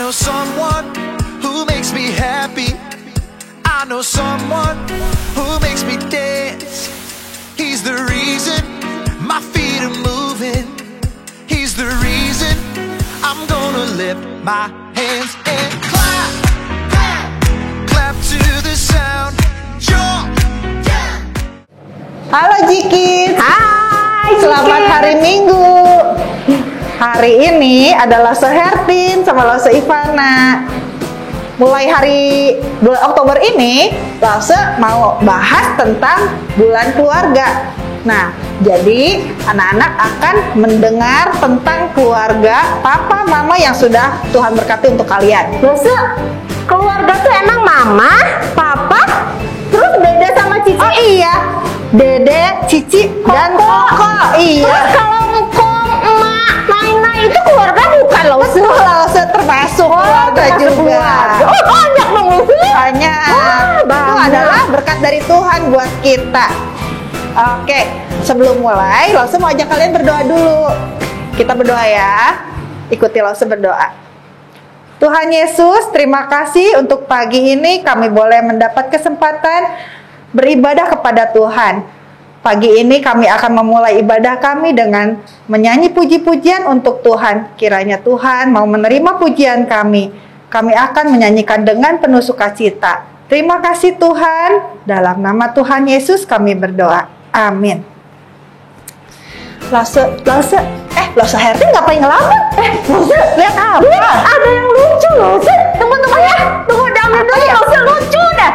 know someone who makes me happy. I know someone who makes me dance. He's the reason my feet are moving. He's the reason I'm gonna lift my hands and clap, clap, clap to the sound. Jump. Halo Jikis. Hai, selamat hari Minggu. Hari ini adalah Sehertin sama Lause Ivana. Mulai hari bulan Oktober ini, Lause mau bahas tentang bulan keluarga. Nah, jadi anak-anak akan mendengar tentang keluarga papa mama yang sudah Tuhan berkati untuk kalian. Lause, keluarga tuh emang mama, papa, terus Dede sama Cici? Oh iya, Dede, Cici, dan Koko. Iya. Terus kalau ngkom, emak, Naina itu keluarga bukan Lause? Betul, Lause termasuk keluarga juga. Oh, banyak dong Lause. Banyak. Itu adalah berkat dari Tuhan buat kita. Oke, sebelum mulai, Lause mau ajak kalian berdoa dulu. Kita berdoa ya. Ikuti Lause berdoa. Tuhan Yesus, terima kasih untuk pagi ini kami boleh mendapat kesempatan beribadah kepada Tuhan. Pagi ini kami akan memulai ibadah kami dengan menyanyi puji-pujian untuk Tuhan. Kiranya Tuhan mau menerima pujian kami. Kami akan menyanyikan dengan penuh sukacita. Terima kasih Tuhan. Dalam nama Tuhan Yesus kami berdoa. Amin. Lause Hertin ngapain ngelamun? Lause, Lihat apa? lihat ada yang lucu Lause. Tunggu ya, tunggu diambil dulu. Lause lucu dah.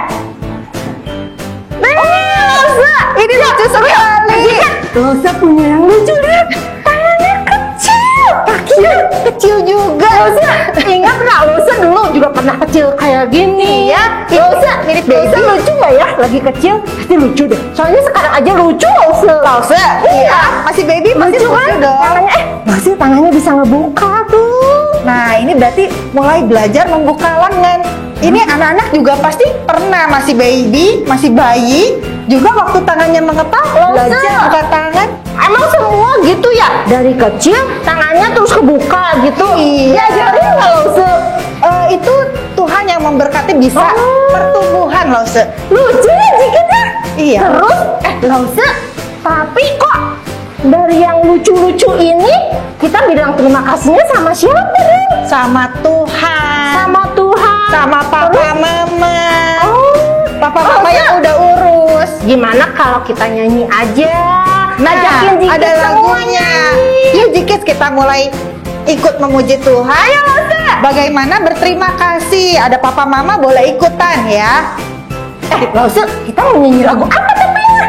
Lause, Ini lucu sekali. Lause punya yang lucu, lihat. Tangannya kecil, kakinya kecil juga. Lause, ingat nggak Lause dulu juga pernah kecil kayak gini? Iya, Lause, mirip Lause baby. lucu nggak ya? Lagi kecil pasti lucu deh. Soalnya sekarang aja lucu Lause. Lause, iya, masih baby, masih Lucu lucu kan? dong. Tangannya, Lause tangannya bisa ngebuka tuh. Nah, ini berarti mulai belajar membuka lengan. Ini anak-anak juga pasti pernah masih baby, masih bayi, juga waktu tangannya mengepal, belajar buka tangan. Emang semua gitu ya? Dari kecil tangannya terus kebuka gitu. Iya. Diajarin nggak Lause? Itu Tuhan yang memberkati bisa pertumbuhan, Lause. Lucu ya dikitnya. Iya. Terus, Lause, tapi kok dari yang lucu-lucu ini kita bilang terima kasihnya sama siapa nih? Sama Tuhan. Sama Tuhan. Sama papa Terus? mama. Papa Oh, mama yang udah urus. Gimana kalau kita nyanyi aja? Nah, Ngajakin Jikis ada semua lagunya. nyanyi. Yuk Jikis, kita mulai ikut memuji Tuhan. Ayo Lause. Bagaimana berterima kasih. Ada papa mama boleh ikutan ya. Lause, kita mau nyanyi lagu apa temanya?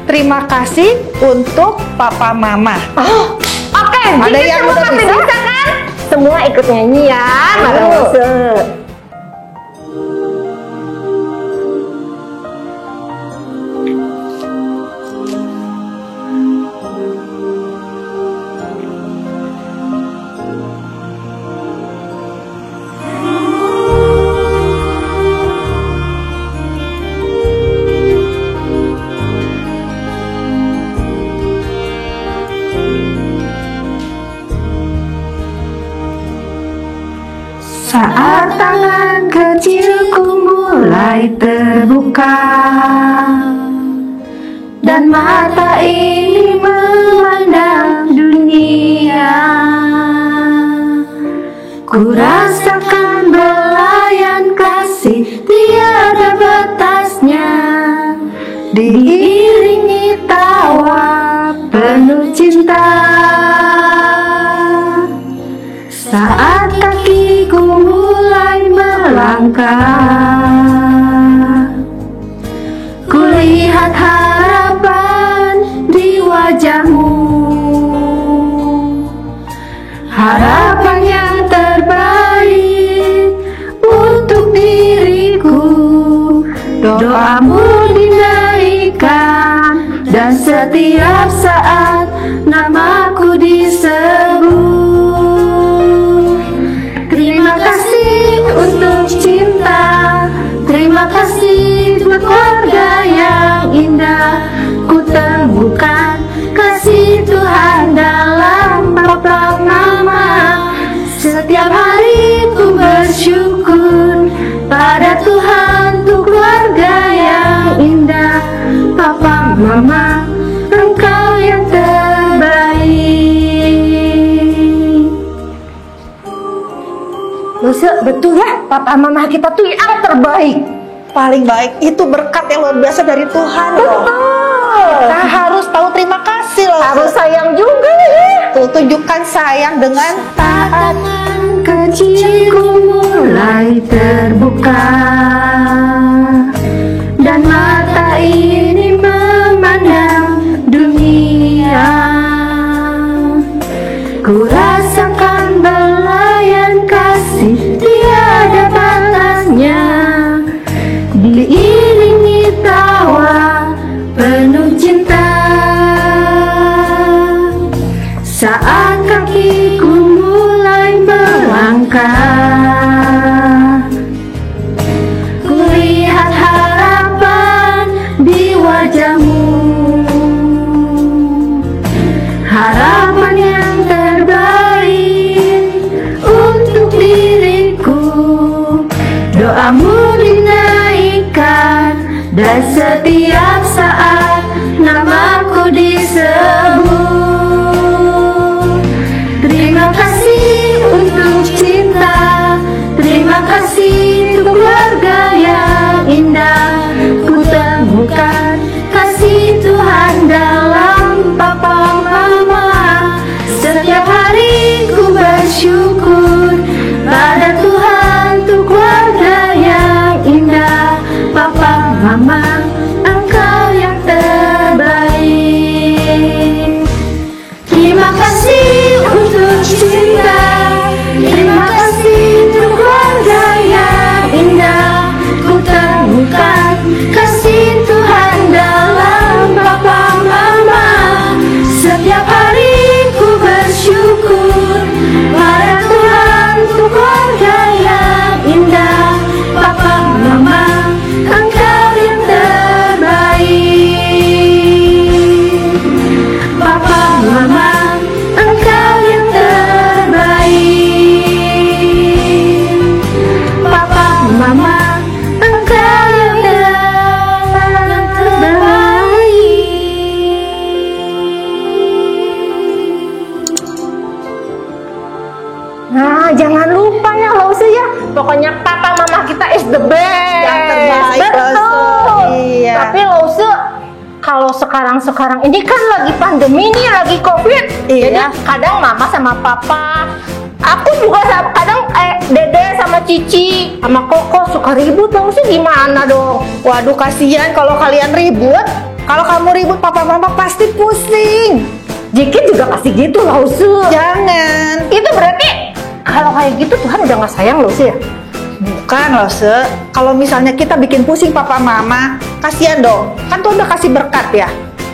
Terima kasih untuk papa mama. Oh, oke. Ada Jikis yang semua udah pasti bisa? kan? Semua ikut nyanyi ya. Mari Ayo. Lause. Saat tangan kecilku mulai terbuka dan mata ini memandang dunia, ku rasakan belayan kasih tiada batasnya, diiringi tawa penuh cinta. Saat kakiku mulai melangkah, kulihat harapan di wajahmu, harapan yang terbaik untuk diriku. Doamu dinaikkan dan setiap saat namaku disebut. Terima kasih untuk cinta, terima kasih buat keluarga yang indah. Ku temukan kasih Tuhan dalam papa mama. Setiap hari ku papa mama kita tuh yang terbaik. Paling baik itu berkat yang luar biasa dari Tuhan loh. Kita harus tahu terima kasih loh. Harus sayang juga ya. Tuh, tunjukkan sayang dengan taat. Tangan kecilku mulai terbuka dan mata ini memandang dunia. Ku rasakan belayan kasih tiada batasnya, diiringi tawa penuh cinta. Saat kakiku mulai melangkah, kulihat harapan di wajahmu, harapan yang terbaik untuk diriku. Doamu dinaikkan dan setiap saat namaku disebut. Terima kasih untuk cinta, terima kasih untuk keluarga yang indah. Ku temukan kasih Tuhan dalam papa mama. Setiap hari ku bersyukur pada Tuhan untuk keluarga yang indah. Papa mama, engkau yang terbaik. Terima kasih untuk cinta, terima kasih untuk keluarga yang indah. Ku temukan kasih Tuhan dalam papa mama. Setiap hari ku bersyukur pada Tuhan untuk keluarga yang indah. Papa mama, engkau yang terbaik. Papa mama, engkau yang terbaik. Papa mama, engkau yang terbaik. Nah, jangan lupa ya Lause ya. Pokoknya papa mama kita is the best. Yang terbaik, Betul. Lause. Iya. Tapi Lause, kalau sekarang ini kan lagi pandemi nih, lagi COVID. Iya. Jadi kadang mama sama papa, aku juga kadang dede sama cici sama koko suka ribut. Lause gimana dong? Waduh, kasihan kalau kalian ribut. Kalau kamu ribut, papa mama pasti pusing. Jikit juga pasti gitu Lause. Jangan. Itu berarti kalau kayak gitu Tuhan udah gak sayang Lause ya? Bukan loh, kalau misalnya kita bikin pusing papa mama, kasihan dong. Kan Tuhan udah kasih berkat ya.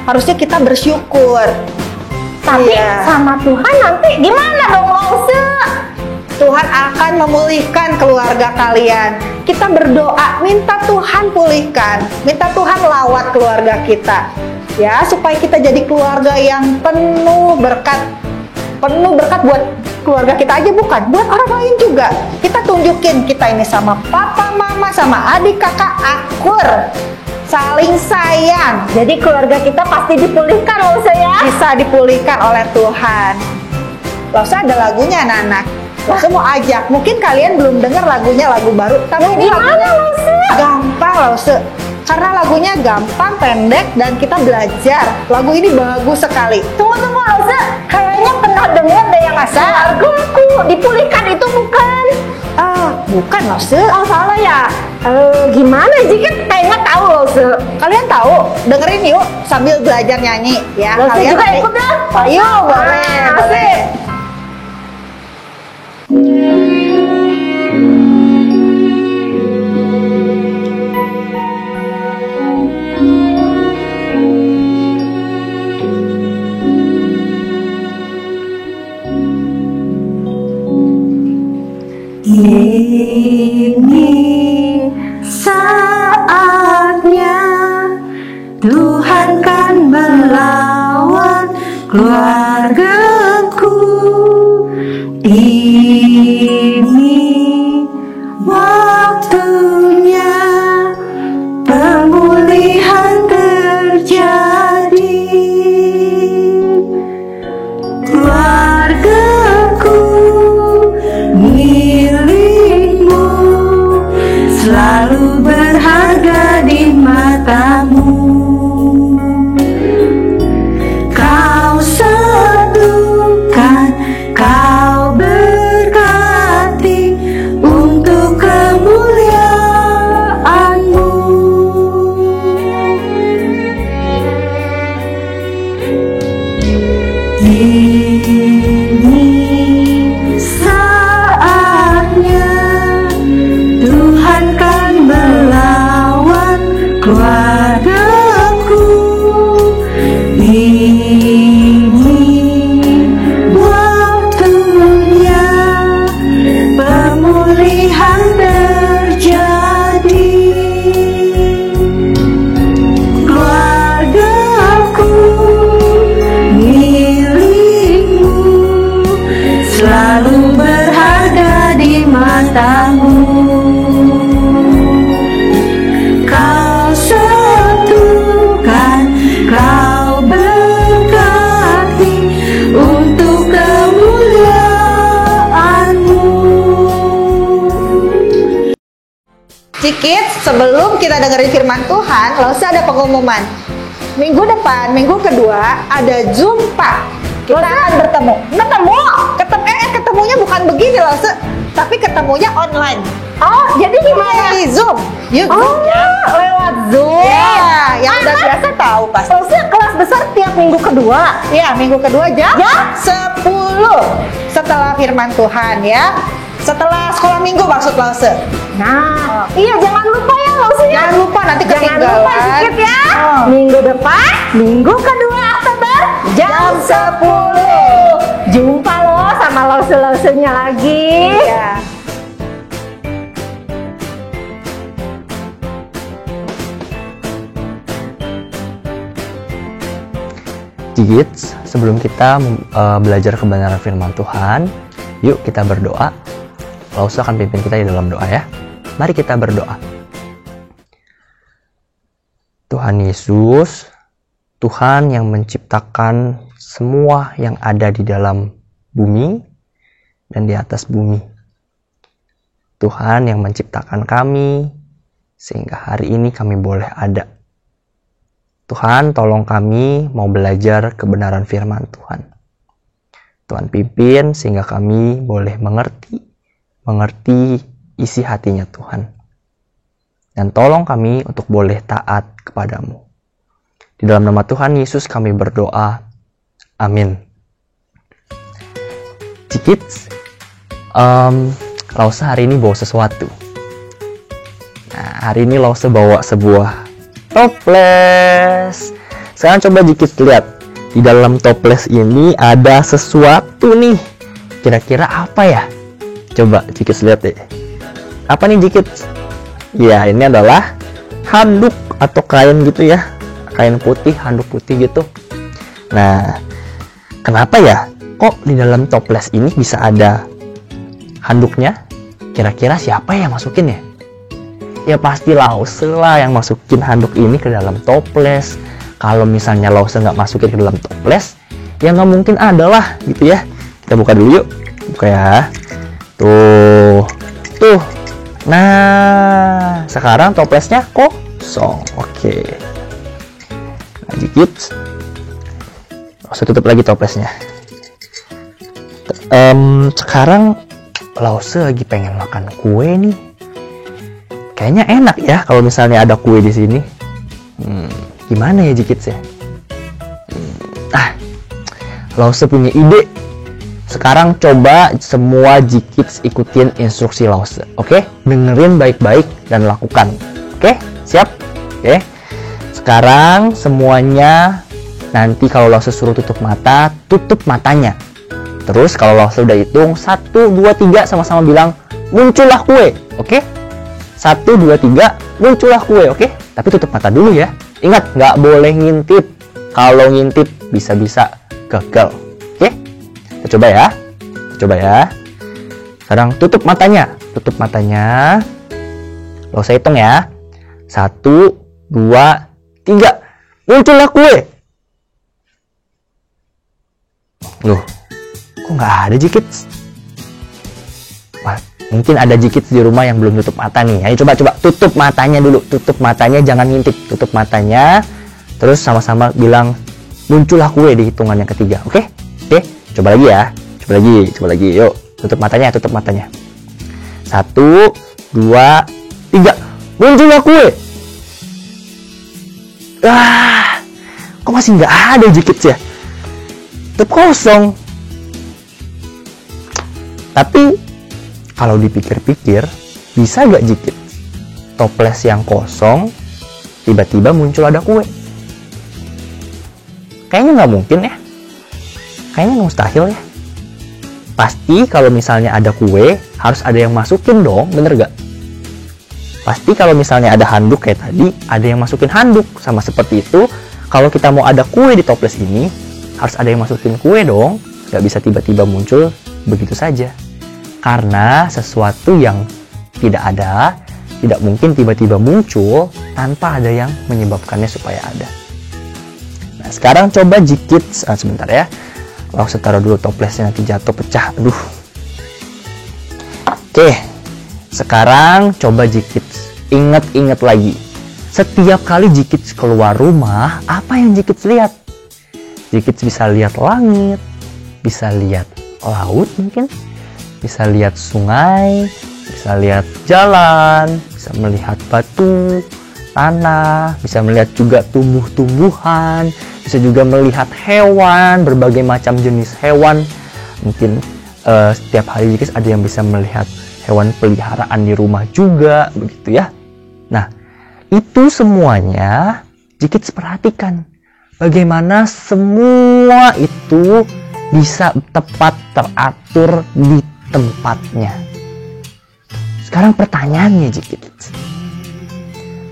Harusnya kita bersyukur. Tapi Iya. sama Tuhan nanti gimana dong Lause? Tuhan akan memulihkan keluarga kalian. Kita berdoa, minta Tuhan pulihkan, minta Tuhan lawat keluarga kita, ya, supaya kita jadi keluarga yang penuh berkat buat keluarga kita aja, bukan buat orang lain juga. Kita tunjukin kita ini sama papa mama, sama adik kakak akur, saling sayang. Jadi keluarga kita pasti dipulihkan Lause ya? Bisa dipulihkan oleh Tuhan. Lause ada lagunya anak-anak. Lause mau ajak, mungkin kalian belum dengar lagunya, lagu baru. Tapi ini Gimana lagunya Lause? gampang Lause. Karena lagunya gampang, pendek, dan kita belajar. Lagu ini bagus sekali. Tunggu Lause, kayaknya pernah dengar deh yang asal keluargaku dipulihkan itu bukan? Bukan Lause. Oh salah ya? Gimana Jikit? Kayaknya tahu Lause. Kalian tahu? Dengerin yuk sambil belajar nyanyi ya. Lause Kalian juga nanti- ikut ya? Ayo, boleh, Ah, boleh. asik. Ini saatnya Tuhan kan melawan keluargaku. Ini waktunya pemulihan terjadi. Keluargaku milikmu. Cikit, sebelum kita dengerin firman Tuhan, Lause ada pengumuman. Minggu depan, minggu kedua, ada Zumpa. Kita akan bertemu. Ketemunya bukan begini Lause, tapi ketemunya online. Oh, jadi gimana? Di Zoom. Yuk, Lewat Zoom. ya, yang udah biasa tahu pasti. Maksudnya kelas besar tiap minggu kedua. Ya, minggu kedua jam Jam 10 setelah firman Tuhan ya. Setelah sekolah minggu maksud Lause. Nah, iya jangan lupa ya Lausenya. Jangan lupa nanti Jangan ketinggalan. lupa dikit ya. Oh. Minggu depan, minggu kedua Oktober, jam 10. Jumpa lo sama Lause-Lausenya lagi. Ya. Kids, sebelum kita belajar kebenaran firman Tuhan, yuk kita berdoa. Lause akan pimpin kita di dalam doa ya. Mari kita berdoa. Tuhan Yesus, Tuhan yang menciptakan semua yang ada di dalam bumi dan di atas bumi. Tuhan yang menciptakan kami sehingga hari ini kami boleh ada. Tuhan, tolong kami mau belajar kebenaran firman Tuhan. Tuhan pimpin sehingga kami boleh mengerti isi hatinya Tuhan. Dan tolong kami untuk boleh taat kepadamu. Di dalam nama Tuhan Yesus kami berdoa. Amin. Cikits, Lause hari ini bawa sesuatu. Nah, hari ini Lause bawa sebuah toples. Sekarang coba Jikit lihat. Di dalam toples ini ada sesuatu nih. Kira-kira apa ya? Coba Jikit lihat deh. Apa nih Jikit? Ya, ini adalah handuk atau kain gitu ya. Kain putih, handuk putih gitu. Nah, kenapa ya? Kok di dalam toples ini bisa ada handuknya? Kira-kira siapa yang masukin ya? Ya pasti Lause lah yang masukin handuk ini ke dalam toples. Kalau misalnya Lause nggak masukin ke dalam toples, ya nggak mungkin ada lah gitu ya. Kita buka dulu yuk. Buka ya. Tuh. Nah, sekarang toplesnya kosong. Oke. Nah, dikit. Lause tutup lagi toplesnya. Sekarang Lause lagi pengen makan kue nih. Kayaknya enak ya kalau misalnya ada kue di sini. Gimana ya Jikits ya? Lause punya ide. Sekarang coba semua Jikits ikutin instruksi Lause. Oke? Dengerin baik-baik dan lakukan. Oke? Siap? Oke? Sekarang semuanya nanti kalau Lause suruh tutup mata, tutup matanya. Terus kalau Lause udah hitung 1, 2, 3 sama-sama bilang muncullah kue. Oke? 1, 2, 3 muncullah kue, oke? Tapi tutup mata dulu ya. Ingat, nggak boleh ngintip. Kalau ngintip bisa-bisa gagal. Oke? Kita coba ya. Sekarang tutup matanya. Lause hitung ya. 1, 2, 3 muncullah kue. Loh, kok nggak ada Jikit? Wah, mungkin ada Jikit di rumah yang belum tutup mata nih. Ayo coba tutup matanya dulu. Tutup matanya, jangan ngintip. Tutup matanya. Terus sama-sama bilang muncullah kue di hitungan yang ketiga. Oke? Coba lagi ya. Coba lagi. Yuk, tutup matanya. 1, 2, 3 muncullah kue. Kok masih nggak ada Jikit ya? Tetap kosong. Tapi kalau dipikir-pikir, bisa gak Jikit? Toples yang kosong, tiba-tiba muncul ada kue. Kayaknya nggak mungkin ya. Kayaknya mustahil ya. Pasti kalau misalnya ada kue, harus ada yang masukin dong, bener gak? Pasti kalau misalnya ada handuk kayak tadi, ada yang masukin handuk. Sama seperti itu, kalau kita mau ada kue di toples ini, harus ada yang masukin kue dong. Gak bisa tiba-tiba muncul begitu saja. Karena sesuatu yang tidak ada, tidak mungkin tiba-tiba muncul tanpa ada yang menyebabkannya supaya ada. Nah, sekarang coba Jikit, sebentar ya. Lause taruh dulu toplesnya, nanti jatuh pecah. Aduh. Oke. Sekarang coba Jikit Ingat-ingat lagi. Setiap kali Jikits keluar rumah, apa yang Jikits lihat? Jikits bisa lihat langit, bisa lihat laut mungkin, bisa lihat sungai, bisa lihat jalan, bisa melihat batu, tanah, bisa melihat juga tumbuh-tumbuhan, bisa juga melihat hewan, berbagai macam jenis hewan. Mungkin setiap hari Jikits ada yang bisa melihat hewan peliharaan di rumah juga, begitu ya. Nah, itu semuanya Jikits perhatikan. Bagaimana semua itu bisa tepat teratur di tempatnya. Sekarang pertanyaannya Jikits.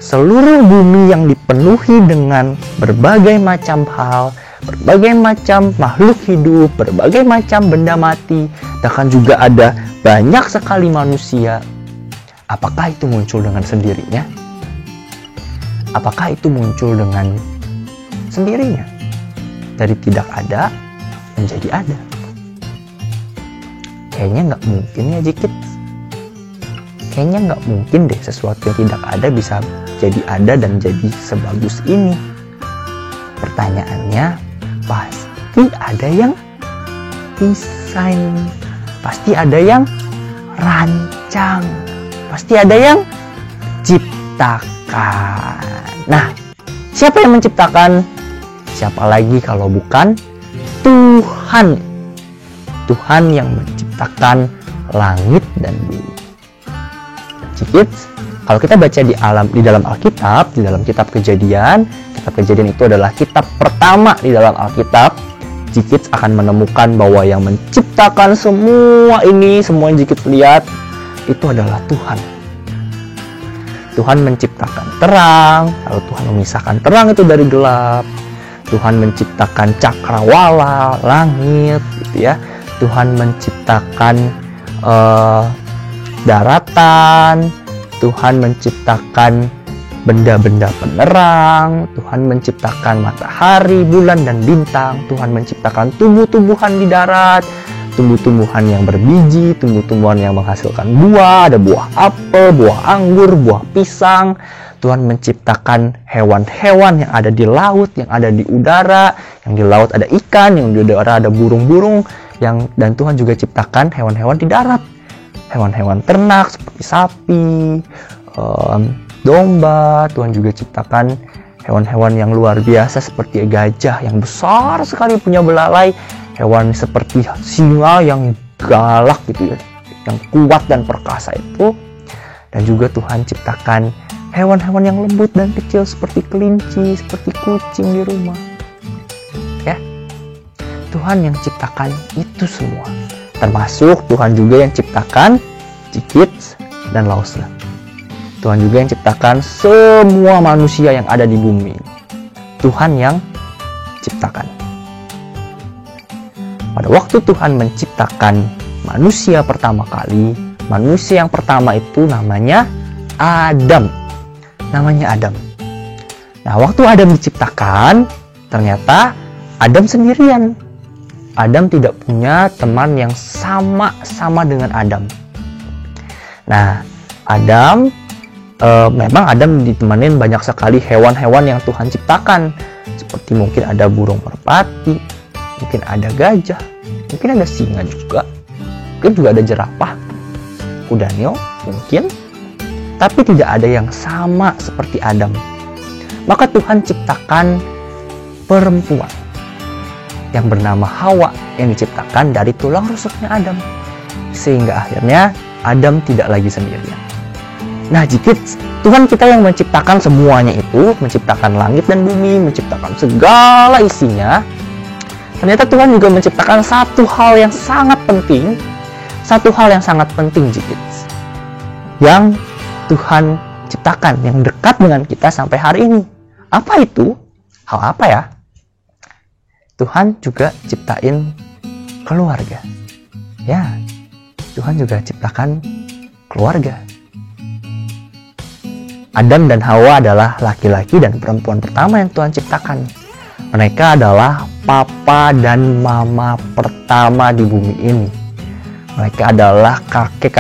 Seluruh bumi yang dipenuhi dengan berbagai macam hal, berbagai macam makhluk hidup, berbagai macam benda mati, bahkan juga ada banyak sekali manusia. Apakah itu muncul dengan sendirinya? Apakah itu muncul dengan sendirinya? Dari tidak ada menjadi ada. Kayaknya nggak mungkin ya Jikits. Kayaknya nggak mungkin deh sesuatu yang tidak ada bisa jadi ada dan jadi sebagus ini. Pertanyaannya, pasti ada yang desain, pasti ada yang rancang, pasti ada yang ciptakan. Nah, siapa yang menciptakan? Siapa lagi kalau bukan Tuhan. Tuhan yang menciptakan langit dan bumi. Jikits, kalau kita baca di dalam Alkitab, di dalam kitab Kejadian itu adalah kitab pertama di dalam Alkitab. Jikits akan menemukan bahwa yang menciptakan semua ini, semua yang Jikits lihat, itu adalah Tuhan. Tuhan menciptakan terang, lalu Tuhan memisahkan terang itu dari gelap. Tuhan menciptakan cakrawala, langit, gitu ya. Tuhan menciptakan daratan, Tuhan menciptakan benda-benda penerang, Tuhan menciptakan matahari, bulan, dan bintang. Tuhan menciptakan tumbuh-tumbuhan di darat, tumbuh-tumbuhan yang berbiji, tumbuh-tumbuhan yang menghasilkan buah, ada buah apel, buah anggur, buah pisang. Tuhan menciptakan hewan-hewan yang ada di laut, yang ada di udara, yang di laut ada ikan, yang di udara ada burung-burung, dan Tuhan juga ciptakan hewan-hewan di darat. Hewan-hewan ternak seperti sapi, domba. Tuhan juga ciptakan hewan-hewan yang luar biasa seperti gajah yang besar sekali punya belalai, hewan seperti singa yang galak gitu ya, yang kuat dan perkasa itu. Dan juga Tuhan ciptakan hewan-hewan yang lembut dan kecil seperti kelinci, seperti kucing di rumah. Ya. Tuhan yang ciptakan itu semua. Termasuk Tuhan juga yang ciptakan Jikits dan Lause. Tuhan juga yang ciptakan semua manusia yang ada di bumi. Tuhan yang ciptakan. Pada waktu Tuhan menciptakan manusia pertama kali, manusia yang pertama itu namanya Adam. Namanya Adam. Nah, waktu Adam diciptakan, ternyata Adam sendirian. Adam tidak punya teman yang sama dengan Adam. Nah, memang Adam ditemenin banyak sekali hewan-hewan yang Tuhan ciptakan. Seperti mungkin ada burung merpati, mungkin ada gajah, mungkin ada singa juga, mungkin juga ada jerapah, kuda nil mungkin. Tapi tidak ada yang sama seperti Adam. Maka Tuhan ciptakan perempuan yang bernama Hawa yang diciptakan dari tulang rusuknya Adam. Sehingga akhirnya Adam tidak lagi sendirian. Nah, Jikits, Tuhan kita yang menciptakan semuanya itu, menciptakan langit dan bumi, menciptakan segala isinya. Ternyata Tuhan juga menciptakan satu hal yang sangat penting. Satu hal yang sangat penting, Jikits, yang Tuhan ciptakan, yang dekat dengan kita sampai hari ini. Apa itu? Hal apa ya? Tuhan juga ciptain keluarga. Ya, Tuhan juga ciptakan keluarga. Adam dan Hawa adalah laki-laki dan perempuan pertama yang Tuhan ciptakan. Mereka adalah papa dan mama pertama di bumi ini. Mereka adalah kakek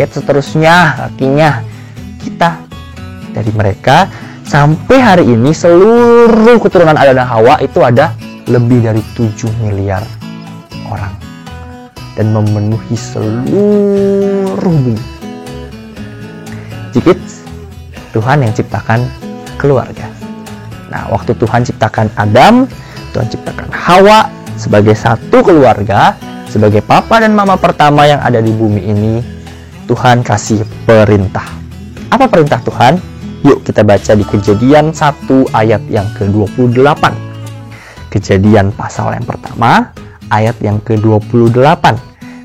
seterusnya kakinya kita. Dari mereka sampai hari ini seluruh keturunan Adam dan Hawa itu ada lebih dari 7 miliar orang dan memenuhi seluruh bumi. Jikit, Tuhan yang ciptakan keluarga. Nah, waktu Tuhan ciptakan Adam, Tuhan ciptakan Hawa sebagai satu keluarga, sebagai papa dan mama pertama yang ada di bumi ini. Tuhan kasih perintah. Apa perintah Tuhan? Yuk kita baca di Kejadian 1 ayat yang ke-28. Kejadian pasal yang pertama, ayat yang ke-28.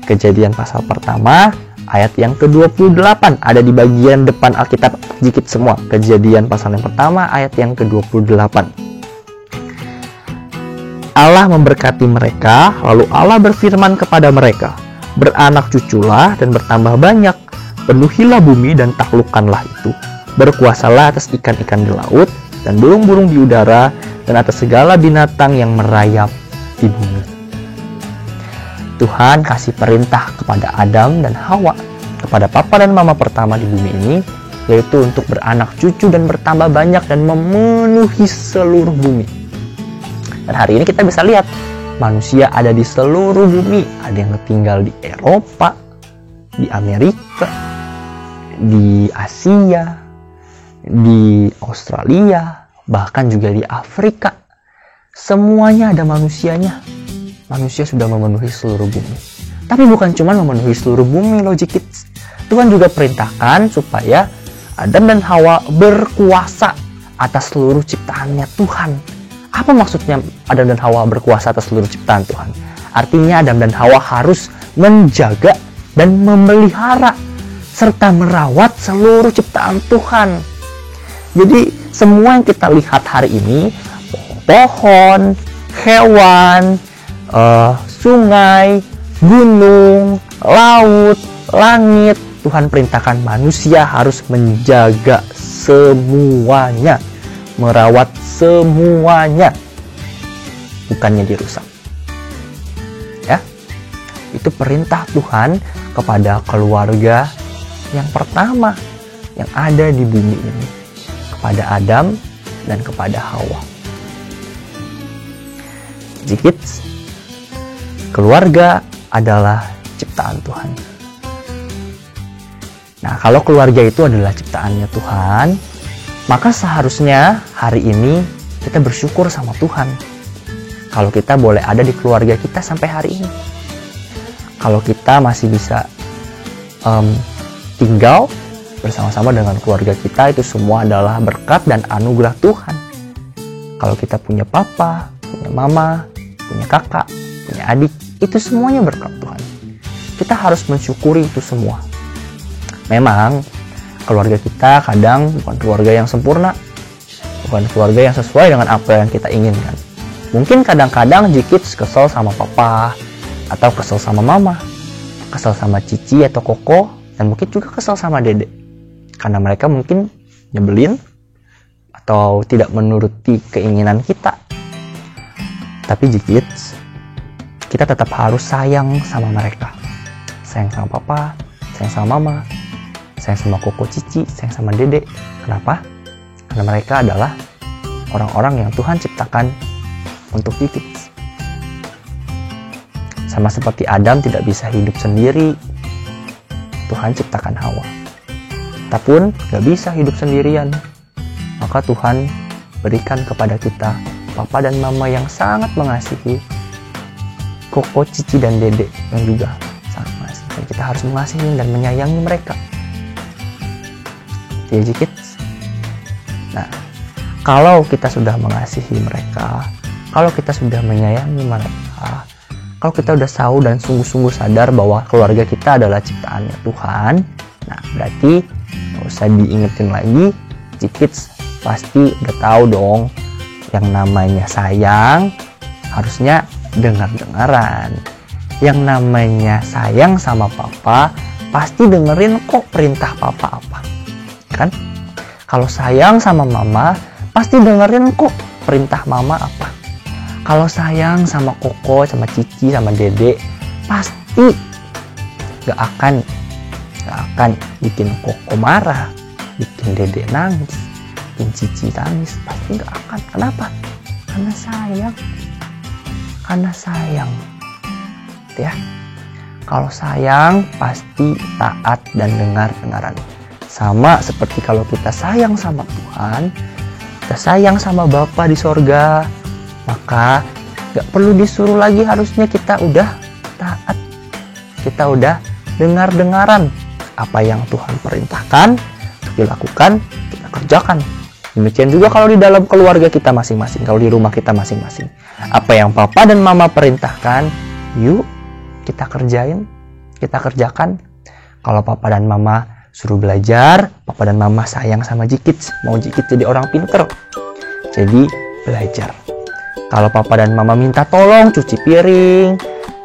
Kejadian pasal pertama, ayat yang ke-28. Ada di bagian depan Alkitab Jikit semua. Kejadian pasal yang pertama, ayat yang ke-28. Allah memberkati mereka, lalu Allah berfirman kepada mereka, beranak cuculah dan bertambah banyak, penuhilah bumi dan taklukkanlah itu. Berkuasalah atas ikan-ikan di laut dan burung-burung di udara dan atas segala binatang yang merayap di bumi. Tuhan kasih perintah kepada Adam dan Hawa, kepada papa dan mama pertama di bumi ini, yaitu untuk beranak cucu dan bertambah banyak dan memenuhi seluruh bumi. Dan hari ini kita bisa lihat manusia ada di seluruh bumi. Ada yang tinggal di Eropa, di Amerika, di Asia, di Australia, bahkan juga di Afrika. Semuanya ada manusianya. Manusia sudah memenuhi seluruh bumi. Tapi bukan cuma memenuhi seluruh bumi loh Kids. Tuhan juga perintahkan supaya Adam dan Hawa berkuasa atas seluruh ciptaannya Tuhan. Apa maksudnya Adam dan Hawa berkuasa atas seluruh ciptaan Tuhan? Artinya Adam dan Hawa harus menjaga dan memelihara serta merawat seluruh ciptaan Tuhan. Jadi semua yang kita lihat hari ini, pohon, hewan, sungai, gunung, laut, langit, Tuhan perintahkan manusia harus menjaga semuanya, merawat semuanya, bukannya dirusak. Ya, itu perintah Tuhan kepada keluarga yang pertama yang ada di bumi ini, kepada Adam dan kepada Hawa. Jikit, keluarga adalah ciptaan Tuhan. Nah, kalau keluarga itu adalah ciptaannya Tuhan, maka seharusnya hari ini kita bersyukur sama Tuhan. Kalau kita boleh ada di keluarga kita sampai hari ini. Kalau kita masih bisa tinggal bersama-sama dengan keluarga kita, itu semua adalah berkat dan anugerah Tuhan. Kalau kita punya papa, punya mama, punya kakak, punya adik, itu semuanya berkat Tuhan. Kita harus mensyukuri itu semua. Memang keluarga kita kadang bukan keluarga yang sempurna, bukan keluarga yang sesuai dengan apa yang kita inginkan. Mungkin kadang-kadang Jikit kesel sama papa, atau kesel sama mama, kesel sama Cici atau Koko, dan mungkin juga kesel sama Dede, karena mereka mungkin nyebelin atau tidak menuruti keinginan kita. Tapi Jikit, kita tetap harus sayang sama mereka. Sayang sama papa, sayang sama mama, sayang sama Koko, Cici, sayang sama Dede. Kenapa? Karena mereka adalah orang-orang yang Tuhan ciptakan untuk Jikit. Sama seperti Adam tidak bisa hidup sendiri, Tuhan ciptakan Hawa. Kita pun gak bisa hidup sendirian. Maka Tuhan berikan kepada kita papa dan mama yang sangat mengasihi, Koko, Cici, dan Dede yang juga sangat mengasihi. Dan kita harus mengasihi dan menyayangi mereka. Ya Jikit. Nah, kalau kita sudah mengasihi mereka, kalau kita sudah menyayangi mereka, kalau kita udah tahu dan sungguh-sungguh sadar bahwa keluarga kita adalah ciptaannya Tuhan, nah berarti nggak usah diingetin lagi. Jikit pasti udah tahu dong, yang namanya sayang harusnya dengar-dengaran. Yang namanya sayang sama papa pasti dengerin kok perintah papa apa, kan? Kalau sayang sama mama pasti dengerin kok perintah mama apa. Kalau sayang sama Koko, sama Cici, sama Dede, pasti gak akan bikin Koko marah, bikin Dede nangis, bikin Cici nangis. Pasti gak akan. Kenapa? Karena sayang. Ya. Kalau sayang pasti taat dan dengar-dengaran. Sama seperti kalau kita sayang sama Tuhan, kita sayang sama Bapa di sorga, maka gak perlu disuruh lagi, harusnya kita udah taat, kita udah dengar-dengaran apa yang Tuhan perintahkan untuk dilakukan, kita kerjakan. Demikian juga kalau di dalam keluarga kita masing-masing, kalau di rumah kita masing-masing, apa yang Papa dan Mama perintahkan, yuk kita kerjain, kita kerjakan. Kalau Papa dan Mama suruh belajar, Papa dan Mama sayang sama Jikits, mau Jikits jadi orang pinter, jadi belajar. Kalau Papa dan Mama minta tolong cuci piring,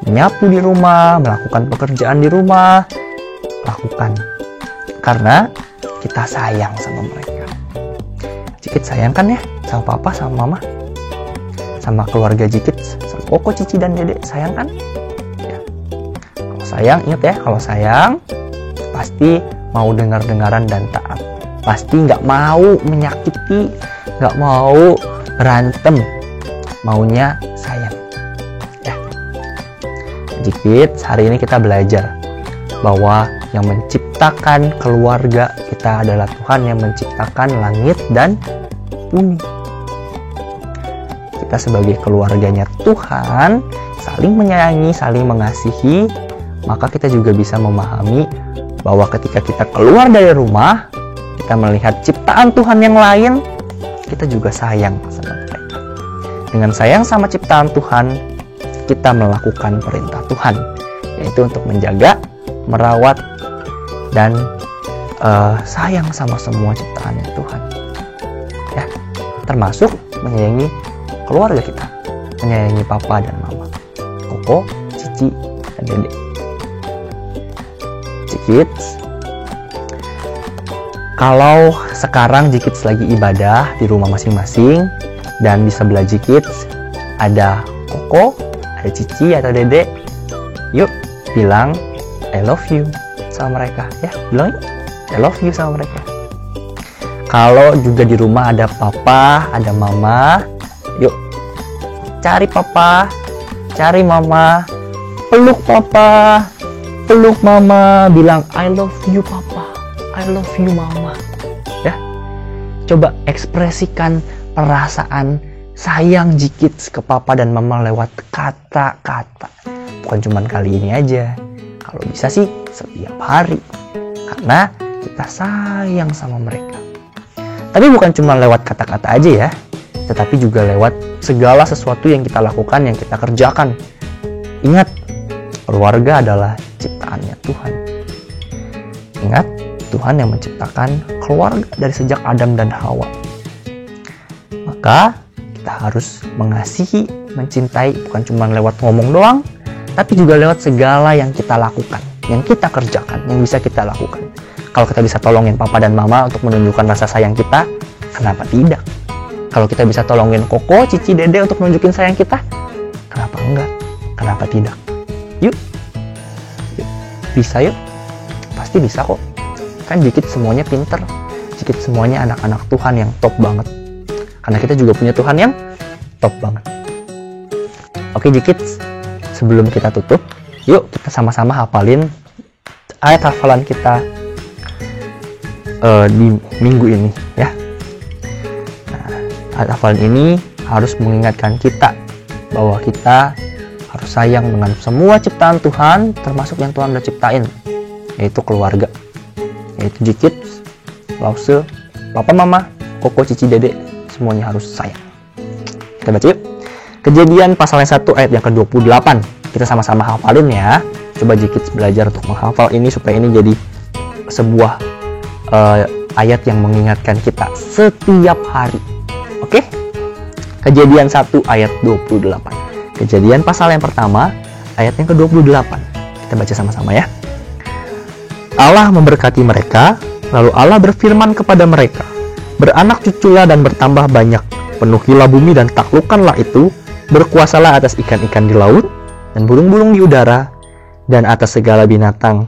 menyapu di rumah, melakukan pekerjaan di rumah, lakukan. Karena kita sayang sama mereka. Jikits sayang kan ya sama Papa, sama Mama, sama keluarga Jikits, sama Koko, Cici, dan Dede, sayang kan? Ya. Kalau sayang, ingat ya, kalau sayang pasti mau dengar-dengaran dan taat. Pasti nggak mau menyakiti, nggak mau berantem, maunya sayang. Ya. Jikits, hari ini kita belajar bahwa yang menciptakan keluarga kita adalah Tuhan yang menciptakan langit dan bumi. Kita sebagai keluarganya Tuhan saling menyayangi, saling mengasihi, maka kita juga bisa memahami bahwa ketika kita keluar dari rumah, kita melihat ciptaan Tuhan yang lain, kita juga sayang sama mereka. Dengan sayang sama ciptaan Tuhan, kita melakukan perintah Tuhan, yaitu untuk menjaga, merawat, dan sayang sama semua ciptaannya Tuhan. Ya, termasuk menyayangi keluarga kita, menyayangi Papa dan Mama, Koko, Cici, dan Dede. Jikits, kalau sekarang Jikits lagi ibadah di rumah masing-masing, dan di sebelah Jikits ada Koko, ada Cici atau Dede, yuk bilang I love you sama mereka ya, bilang I love you sama mereka. Kalau juga di rumah ada Papa, ada Mama, yuk cari Papa, cari Mama, peluk Papa, peluk Mama, bilang I love you Papa, I love you Mama. Ya, coba ekspresikan perasaan sayang Jikits ke Papa dan Mama lewat kata-kata. Bukan cuma kali ini aja, kalau bisa sih setiap hari, karena kita sayang sama mereka. Tapi bukan cuma lewat kata-kata aja ya, tetapi juga lewat segala sesuatu yang kita lakukan, yang kita kerjakan. Ingat, keluarga adalah ciptaannya Tuhan. Ingat, Tuhan yang menciptakan keluarga dari sejak Adam dan Hawa. Maka kita harus mengasihi, mencintai, bukan cuma lewat ngomong doang, tapi juga lewat segala yang kita lakukan, yang kita kerjakan, yang bisa kita lakukan. Kalau kita bisa tolongin Papa dan Mama untuk menunjukkan rasa sayang kita, kenapa tidak? Kalau kita bisa tolongin Koko, Cici, Dede untuk menunjukin sayang kita, kenapa enggak? Kenapa tidak? Yuk, bisa yuk, pasti bisa kok. Kan Jikits semuanya pinter, Jikits semuanya anak-anak Tuhan yang top banget. Karena kita juga punya Tuhan yang top banget. Oke Jikits, sebelum kita tutup, yuk kita sama-sama hafalin ayat hafalan kita di minggu ini ya. Nah, ayat hafalan ini harus mengingatkan kita bahwa kita harus sayang dengan semua ciptaan Tuhan, termasuk yang Tuhan udah ciptain, yaitu keluarga, yaitu Jikits, Lause, Papa, Mama, Koko, Cici, Dede, semuanya harus sayang. Kita baca yuk. Kejadian pasal 1 ayat yang ke-28. Kita sama-sama hafalin ya. Coba Jikits belajar untuk menghafal ini supaya ini jadi sebuah ayat yang mengingatkan kita setiap hari. Oke? Kejadian 1 ayat 28. Kejadian pasal yang pertama ayat yang ke-28. Kita baca sama-sama ya. Allah memberkati mereka, lalu Allah berfirman kepada mereka, beranak cuculah dan bertambah banyak, penuhilah bumi dan taklukkanlah itu, Berkuasalah atas ikan-ikan di laut dan burung-burung di udara dan atas segala binatang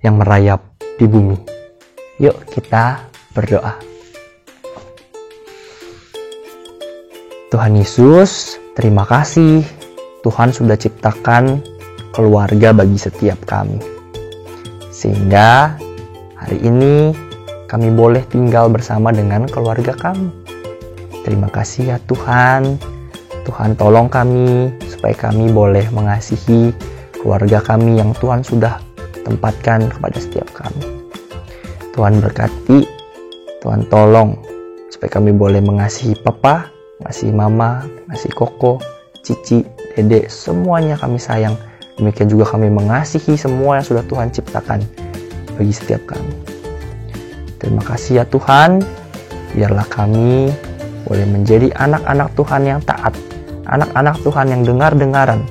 yang merayap di bumi. Yuk kita berdoa. Tuhan Yesus, terima kasih Tuhan sudah ciptakan keluarga bagi setiap kami. Sehingga hari ini kami boleh tinggal bersama dengan keluarga kami. Terima kasih ya Tuhan. Tuhan tolong kami supaya kami boleh mengasihi keluarga kami yang Tuhan sudah tempatkan kepada setiap kami. Tuhan berkati, Tuhan tolong supaya kami boleh mengasihi Papa, mengasihi Mama, mengasihi Koko, Cici, Dede, semuanya kami sayang. Demikian juga kami mengasihi semua yang sudah Tuhan ciptakan bagi setiap kami. Terima kasih ya Tuhan, biarlah kami boleh menjadi anak-anak Tuhan yang taat, anak-anak Tuhan yang dengar-dengaran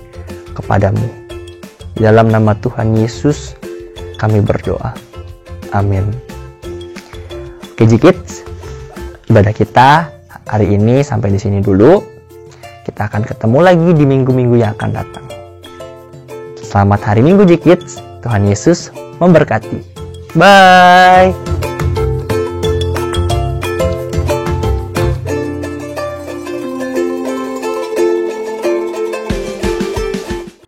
kepadamu. Di dalam nama Tuhan Yesus kami berdoa. Amin. Oke J-Kids, ibadah kita hari ini sampai di sini dulu. Kita akan ketemu lagi di minggu-minggu yang akan datang. Selamat hari Minggu J-Kids. Tuhan Yesus memberkati. Bye.